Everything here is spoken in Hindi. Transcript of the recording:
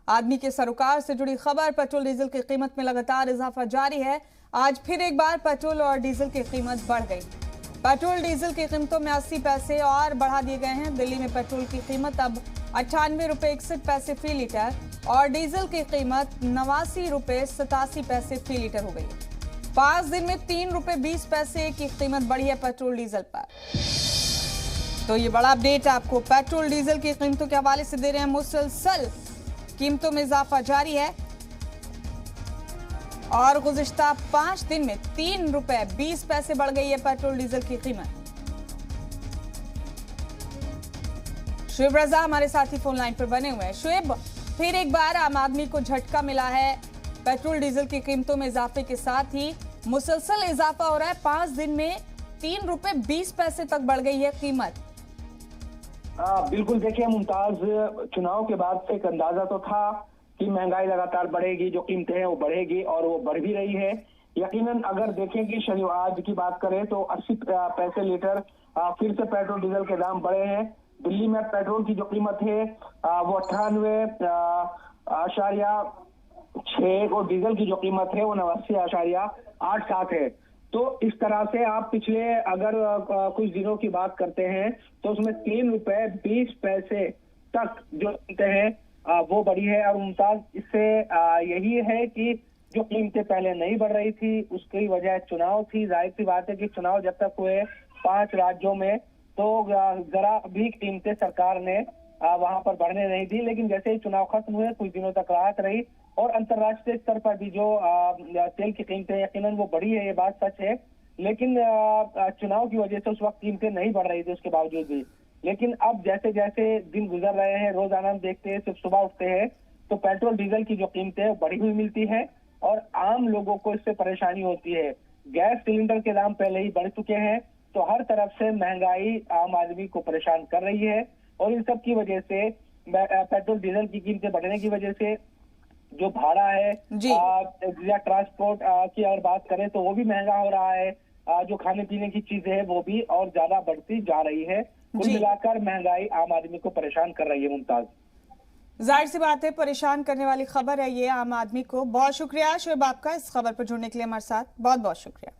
आदमी के सरोकार से जुड़ी खबर। पेट्रोल डीजल की कीमत में लगातार इजाफा जारी है। आज फिर एक बार पेट्रोल और डीजल की कीमत बढ़ गई। पेट्रोल डीजल की कीमतों में 80 पैसे और बढ़ा दिए गए हैं। दिल्ली में पेट्रोल की कीमत अब 98 रुपये 61 पैसे फी लीटर और डीजल की कीमत 89 रुपये 87 पैसे फी लीटर हो गई है। 5 दिन में 3 रुपये 20 पैसे की कीमत बढ़ी है पेट्रोल डीजल पर। तो ये बड़ा अपडेट आपको पेट्रोल डीजल की कीमतों के हवाले से दे रहे हैं। मुसलसल कीमतों में इजाफा जारी है और गुज़िश्ता 5 दिन में 3 रुपये 20 पैसे बढ़ गई है पेट्रोल डीजल की कीमत। शुएब रजा हमारे साथी फोन लाइन पर बने हुए हैं। शुएब, फिर एक बार आम आदमी को झटका मिला है। पेट्रोल डीजल की कीमतों में इजाफे के साथ ही मुसलसल इजाफा हो रहा है। 5 दिन में 3 रुपये 20 पैसे तक बढ़ गई है कीमत। बिल्कुल, देखिए मुमताज, चुनाव के बाद से एक अंदाजा तो था कि महंगाई लगातार बढ़ेगी, जो कीमतें हैं वो बढ़ेगी और वो बढ़ भी रही है। यकीनन अगर देखें कि शनिवार आज की बात करें तो 80 पैसे लीटर फिर से पेट्रोल डीजल के दाम बढ़े हैं। दिल्ली में पेट्रोल की जो कीमत है वो 98.6 और डीजल की जो कीमत है वो 89.87 है। तो इस तरह से आप पिछले अगर कुछ दिनों की बात करते हैं तो उसमें 3 रुपये 20 पैसे तक जो कीमतें हैं वो बढ़ी है। और मुमताज, इससे यही है कि जो कीमतें पहले नहीं बढ़ रही थी उसकी वजह चुनाव थी। जाहिर सी बात है कि चुनाव जब तक हुए 5 राज्यों में तो जरा भी कीमतें सरकार ने वहां पर बढ़ने नहीं दी, लेकिन जैसे ही चुनाव खत्म हुए कुछ दिनों तक राहत रही और अंतर्राष्ट्रीय स्तर पर भी जो तेल की कीमतें यकीनन वो बढ़ी है, ये बात सच है। लेकिन चुनाव की वजह से उस वक्त कीमतें नहीं बढ़ रही थी उसके बावजूद भी। लेकिन अब जैसे जैसे दिन गुजर रहे हैं, रोजाना हम देखते हैं, सिर्फ सुबह उठते हैं तो पेट्रोल डीजल की जो कीमतें बढ़ी हुई मिलती है और आम लोगों को इससे परेशानी होती है। गैस सिलेंडर के दाम पहले ही बढ़ चुके हैं, तो हर तरफ से महंगाई आम आदमी को परेशान कर रही है। और इन सब की वजह से पेट्रोल डीजल की कीमतें बढ़ने की वजह से जो भाड़ा है या ट्रांसपोर्ट की अगर बात करें तो वो भी महंगा हो रहा है। जो खाने पीने की चीजें हैं वो भी और ज्यादा बढ़ती जा रही है। कुल मिलाकर महंगाई आम आदमी को परेशान कर रही है। मुमताज, जाहिर सी बात है परेशान करने वाली खबर है ये आम आदमी को। बहुत शुक्रिया शुएब आपका इस खबर पर जुड़ने के लिए हमारे साथ। बहुत बहुत शुक्रिया।